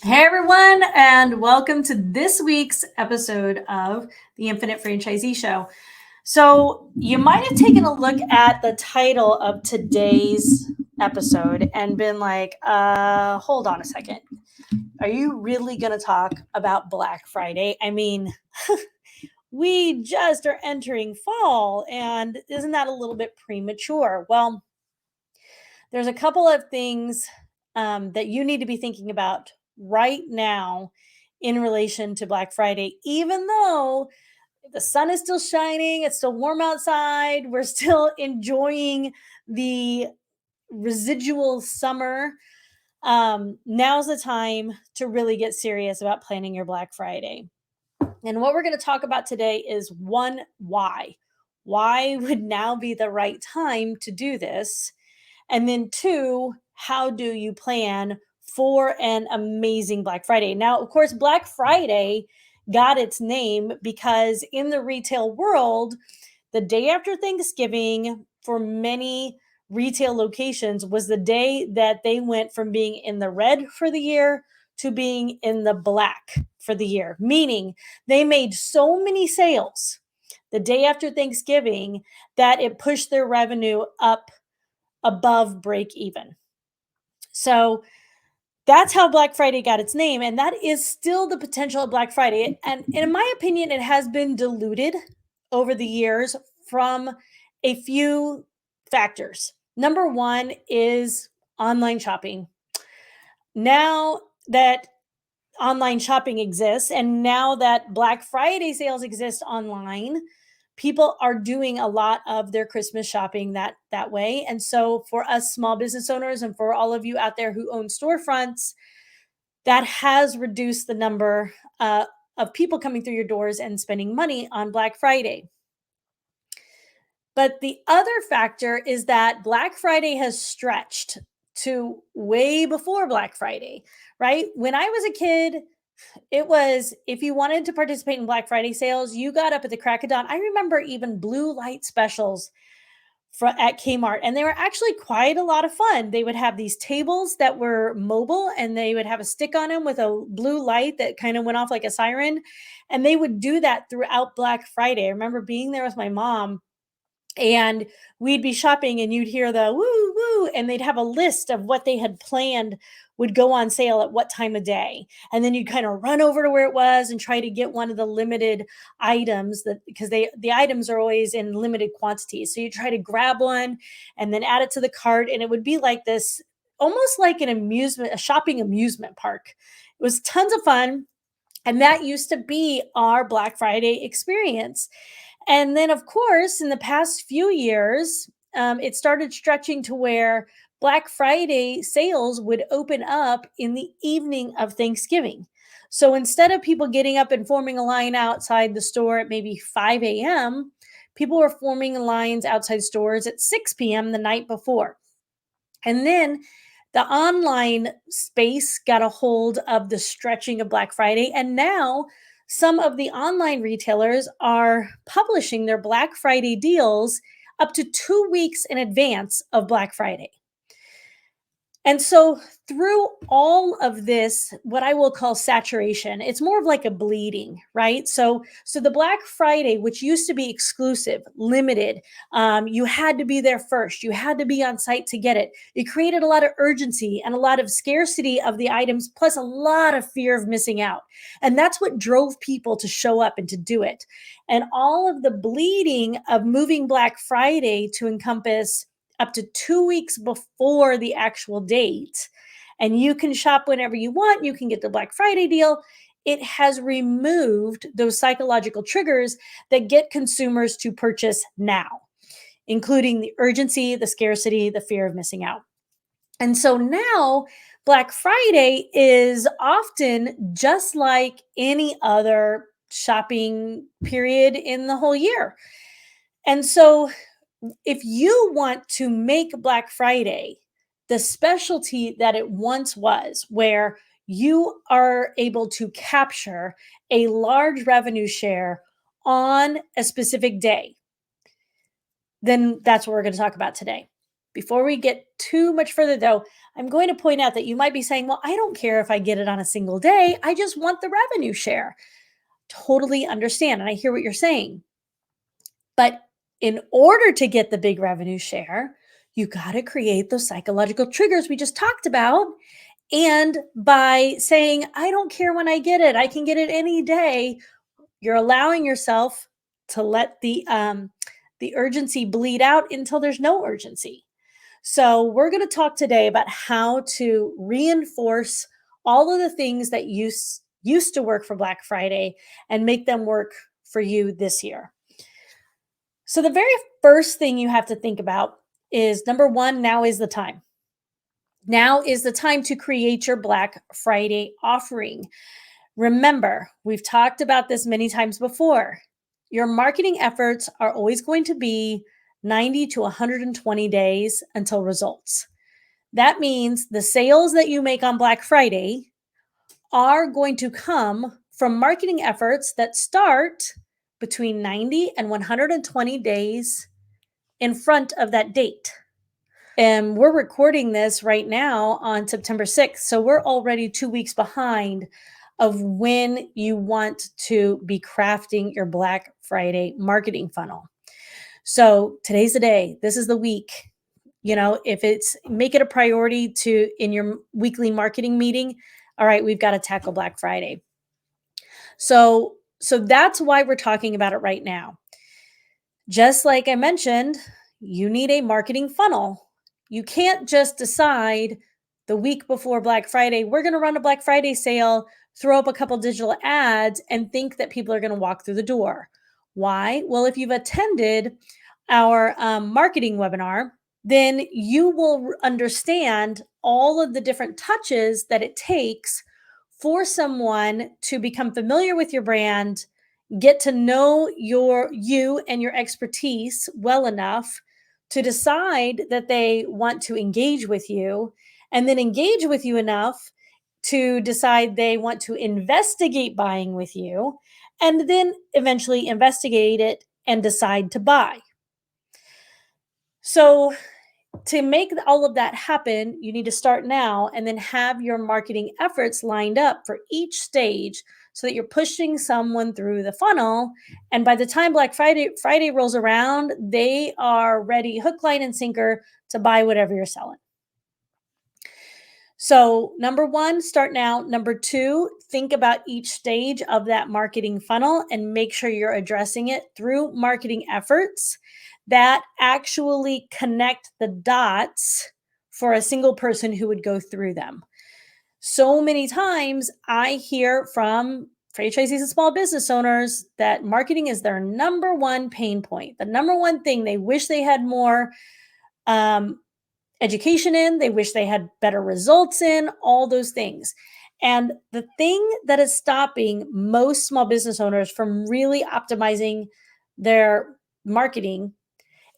Hey everyone, and welcome to this week's episode of the Infinite Franchisee Show. So, you might have taken a look at the title of today's episode and been like, hold on a second. Are you really going to talk about Black Friday? I mean, we just are entering fall, and isn't that a little bit premature? Well, there's a couple of things that you need to be thinking about right now in relation to Black Friday, even though the sun is still shining, it's still warm outside, we're still enjoying the residual summer. Now's the time to really get serious about planning your Black Friday. And what we're going to talk about today is one, why. Why would now be the right time to do this? And then two, how do you plan for an amazing Black Friday? Now, of course, Black Friday got its name because in the retail world, the day after Thanksgiving for many retail locations was the day that they went from being in the red for the year to being in the black for the year, meaning they made so many sales the day after Thanksgiving that it pushed their revenue up above break even. So that's how Black Friday got its name. And that is still the potential of Black Friday. And in my opinion, it has been diluted over the years from a few factors. Number one is online shopping. Now that online shopping exists and now that Black Friday sales exist online, people are doing a lot of their Christmas shopping that way. And so for us small business owners and for all of you out there who own storefronts, that has reduced the number of people coming through your doors and spending money on Black Friday. But the other factor is that Black Friday has stretched to way before Black Friday, right? When I was a kid, it was if you wanted to participate in Black Friday sales, you got up at the crack of dawn. I remember even blue light specials at Kmart, and they were actually quite a lot of fun. They would have these tables that were mobile, and they would have a stick on them with a blue light that kind of went off like a siren. And they would do that throughout Black Friday. I remember being there with my mom, and we'd be shopping and you'd hear the woo woo, and they'd have a list of what they had planned would go on sale at what time of day, and then you'd kind of run over to where it was and try to get one of the limited items, that because the items are always in limited quantities, so you try to grab one and then add it to the cart, and it would be like this, almost like a shopping amusement park. It was tons of fun, and that used to be our Black Friday experience. And then, of course, in the past few years, it started stretching to where Black Friday sales would open up in the evening of Thanksgiving. So instead of people getting up and forming a line outside the store at maybe 5 a.m., people were forming lines outside stores at 6 p.m. the night before. And then the online space got a hold of the stretching of Black Friday. And now some of the online retailers are publishing their Black Friday deals up to 2 weeks in advance of Black Friday. And so through all of this, what I will call saturation, it's more of like a bleeding, right? So the Black Friday, which used to be exclusive, limited, you had to be there first, you had to be on site to get it. It created a lot of urgency and a lot of scarcity of the items, plus a lot of fear of missing out. And that's what drove people to show up and to do it. And all of the bleeding of moving Black Friday to encompass up to 2 weeks before the actual date, and you can shop whenever you want, you can get the Black Friday deal. It has removed those psychological triggers that get consumers to purchase now, including the urgency, the scarcity, the fear of missing out. And so now Black Friday is often just like any other shopping period in the whole year. And so if you want to make Black Friday the specialty that it once was, where you are able to capture a large revenue share on a specific day, then that's what we're going to talk about today. Before we get too much further, though, I'm going to point out that you might be saying, well, I don't care if I get it on a single day. I just want the revenue share. Totally understand. And I hear what you're saying. But in order to get the big revenue share, you got to create those psychological triggers we just talked about. And by saying, I don't care when I get it, I can get it any day, you're allowing yourself to let the urgency bleed out until there's no urgency. So we're going to talk today about how to reinforce all of the things that used to work for Black Friday and make them work for you this year. So the very first thing you have to think about is, number one, now is the time. Now is the time to create your Black Friday offering. Remember, we've talked about this many times before. Your marketing efforts are always going to be 90 to 120 days until results. That means the sales that you make on Black Friday are going to come from marketing efforts that start between 90 and 120 days in front of that date. And we're recording this right now on September 6th. So we're already 2 weeks behind of when you want to be crafting your Black Friday marketing funnel. So today's the day. This is the week. If it's, make it a priority to, in your weekly marketing meeting, all right, we've got to tackle Black Friday. So that's why we're talking about it right now. Just like I mentioned, you need a marketing funnel. You can't just decide the week before Black Friday, we're going to run a Black Friday sale, throw up a couple digital ads, and think that people are going to walk through the door. Why? Well, if you've attended our marketing webinar, then you will understand all of the different touches that it takes for someone to become familiar with your brand, get to know you and your expertise well enough to decide that they want to engage with you, and then engage with you enough to decide they want to investigate buying with you, and then eventually investigate it and decide to buy. So to make all of that happen, you need to start now and then have your marketing efforts lined up for each stage so that you're pushing someone through the funnel. And by the time Black Friday rolls around, they are ready, hook, line, and sinker, to buy whatever you're selling. So number one, start now. Number two, think about each stage of that marketing funnel and make sure you're addressing it through marketing efforts that actually connect the dots for a single person who would go through them. So many times I hear from franchisees and small business owners that marketing is their number one pain point, the number one thing they wish they had more education in, they wish they had better results in, all those things. And the thing that is stopping most small business owners from really optimizing their marketing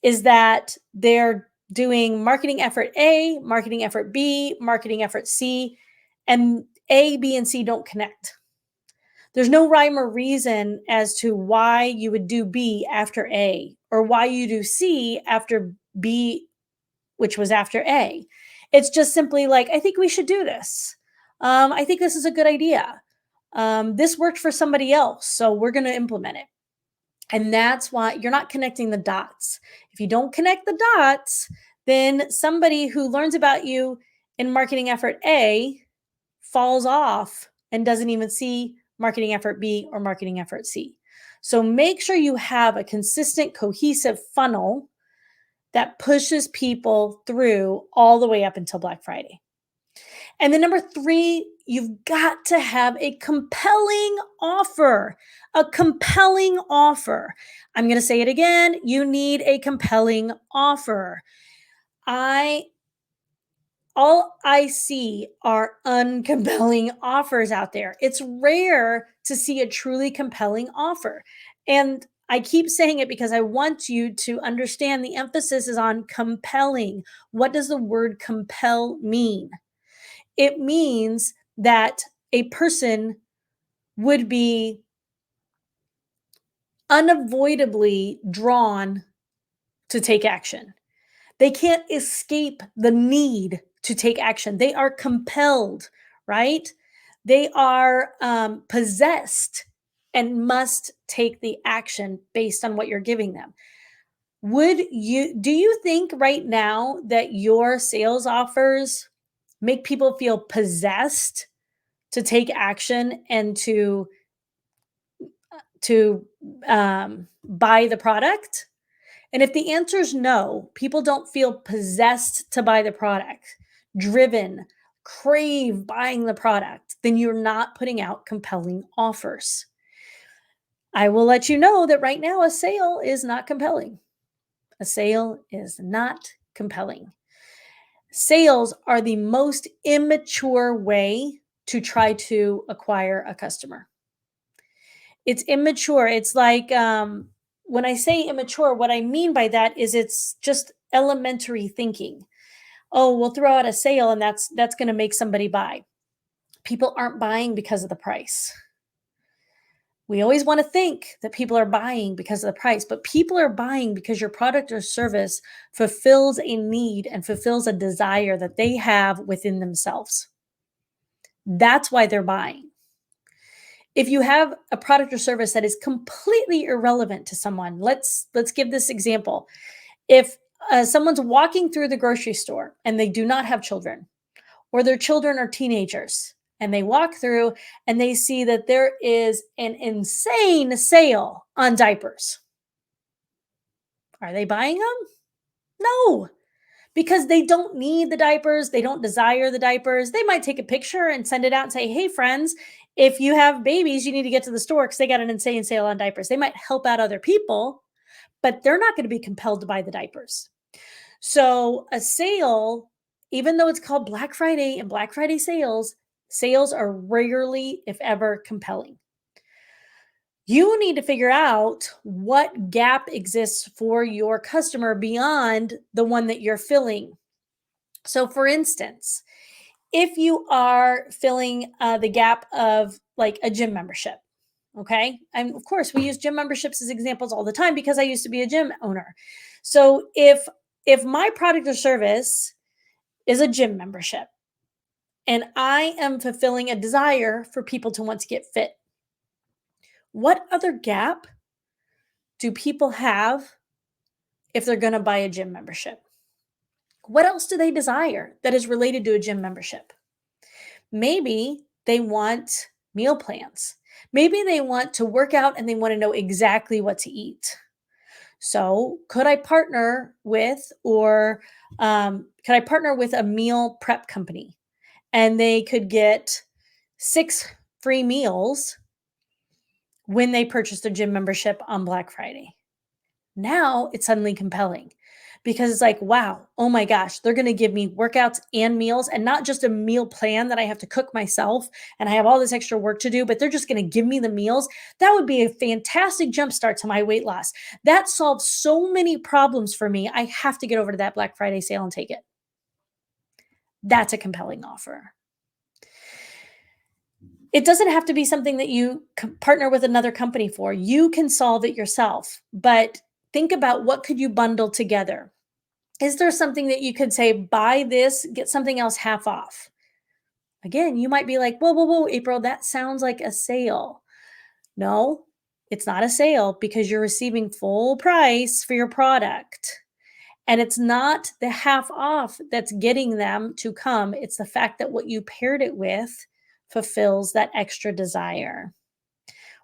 is that they're doing marketing effort A, marketing effort B, marketing effort C, and A, B, and C don't connect. There's no rhyme or reason as to why you would do B after A, or why you do C after B, which was after A. It's just simply like, I think we should do this. I think this is a good idea. This worked for somebody else, so we're going to implement it. And that's why you're not connecting the dots. If you don't connect the dots, then somebody who learns about you in marketing effort A falls off and doesn't even see marketing effort B or marketing effort C. So make sure you have a consistent, cohesive funnel that pushes people through all the way up until Black Friday. And then number three, you've got to have a compelling offer. A compelling offer. I'm going to say it again. You need a compelling offer. All I see are uncompelling offers out there. It's rare to see a truly compelling offer. And I keep saying it because I want you to understand the emphasis is on compelling. What does the word compel mean? It means that a person would be unavoidably drawn to take action. They can't escape the need to take action. They are compelled, right? They are possessed and must take the action based on what you're giving them. Do you think right now that your sales offers make people feel possessed to take action and to buy the product? And if the answer is no, people don't feel possessed to buy the product, driven, crave buying the product, then you're not putting out compelling offers. I will let you know that right now a sale is not compelling. A sale is not compelling. Sales are the most immature way to try to acquire a customer. It's immature. It's like when I say immature, what I mean by that is it's just elementary thinking. Oh, we'll throw out a sale and that's going to make somebody buy. People aren't buying because of the price. We always want to think that people are buying because of the price, but people are buying because your product or service fulfills a need and fulfills a desire that they have within themselves. That's why they're buying. If you have a product or service that is completely irrelevant to someone, let's give this example. If someone's walking through the grocery store and they do not have children, or their children are teenagers, and they walk through and they see that there is an insane sale on diapers, are they buying them? No, because they don't need the diapers. They don't desire the diapers. They might take a picture and send it out and say, hey, friends, if you have babies, you need to get to the store because they got an insane sale on diapers. They might help out other people, but they're not going to be compelled to buy the diapers. So a sale, even though it's called Black Friday and Black Friday sales, sales are rarely, if ever, compelling. You need to figure out what gap exists for your customer beyond the one that you're filling. So, for instance, if you are filling the gap of like a gym membership, okay, and of course we use gym memberships as examples all the time because I used to be a gym owner. So, if my product or service is a gym membership and I am fulfilling a desire for people to want to get fit, what other gap do people have if they're going to buy a gym membership? What else do they desire that is related to a gym membership? Maybe they want meal plans. Maybe they want to work out and they want to know exactly what to eat. So, could I partner with, or could I partner with a meal prep company, and they could get 6 free meals when they purchase their gym membership on Black Friday? Now it's suddenly compelling because it's like, wow, oh my gosh, they're going to give me workouts and meals, and not just a meal plan that I have to cook myself and I have all this extra work to do, but they're just going to give me the meals. That would be a fantastic jumpstart to my weight loss. That solves so many problems for me. I have to get over to that Black Friday sale and take it. That's a compelling offer. It doesn't have to be something that you partner with another company for. You can solve it yourself, but think about what could you bundle together. Is there something that you could say, buy this, get something else half off? Again, you might be like, whoa, whoa, whoa, April, that sounds like a sale. No, it's not a sale because you're receiving full price for your product. And it's not the half off that's getting them to come. It's the fact that what you paired it with fulfills that extra desire.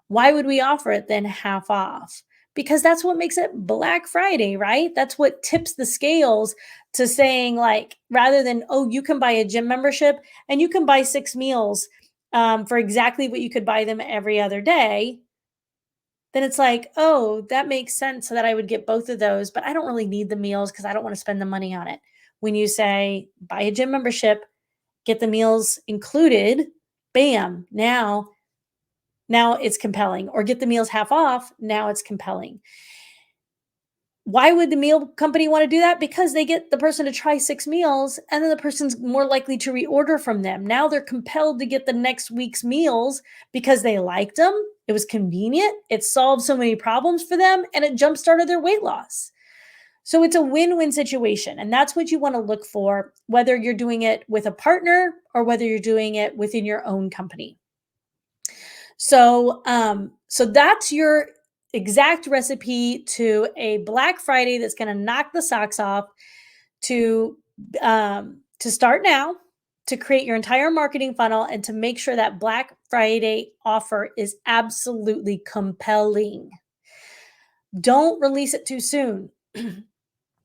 Why would we offer it then half off? Because that's what makes it Black Friday, right? That's what tips the scales to saying, like, rather than, oh, you can buy a gym membership and you can buy 6 meals for exactly what you could buy them every other day. Then it's like, oh, that makes sense so that I would get both of those, but I don't really need the meals because I don't want to spend the money on it. When you say, buy a gym membership, get the meals included, bam, now it's compelling. Or get the meals half off, now it's compelling. Why would the meal company want to do that? Because they get the person to try 6 meals and then the person's more likely to reorder from them. Now they're compelled to get the next week's meals because they liked them. It was convenient. It solved so many problems for them and it jump-started their weight loss. So it's a win-win situation. And that's what you want to look for, whether you're doing it with a partner or whether you're doing it within your own company. So that's your exact recipe to a Black Friday that's going to knock the socks off, to start now, to create your entire marketing funnel, and to make sure that Black Friday offer is absolutely compelling. Don't release it too soon.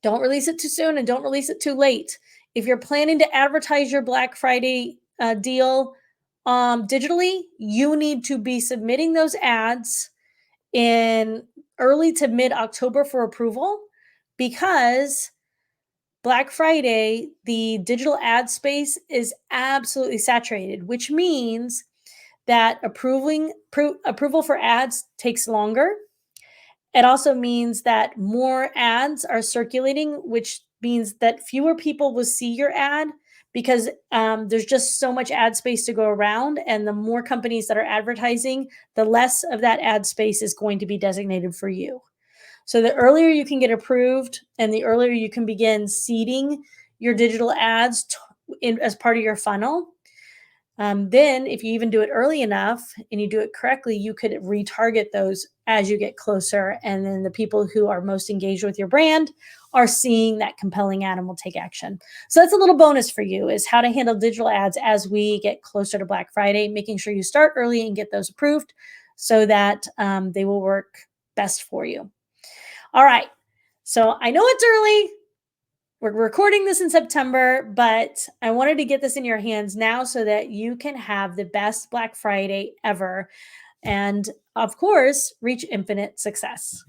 Don't release it too soon and don't release it too late. If you're planning to advertise your Black Friday deal digitally, you need to be submitting those ads in early to mid October for approval, because Black Friday, the digital ad space is absolutely saturated, which means that approval for ads takes longer. It also means that more ads are circulating, which means that fewer people will see your ad, because there's just so much ad space to go around. And the more companies that are advertising, the less of that ad space is going to be designated for you. So the earlier you can get approved and the earlier you can begin seeding your digital ads as part of your funnel, then if you even do it early enough and you do it correctly, you could retarget those as you get closer. And then the people who are most engaged with your brand are seeing that compelling ad and will take action. So that's a little bonus for you, is how to handle digital ads as we get closer to Black Friday, making sure you start early and get those approved so that they will work best for you. All right. So I know it's early. We're recording this in September, but I wanted to get this in your hands now so that you can have the best Black Friday ever. And of course, reach infinite success.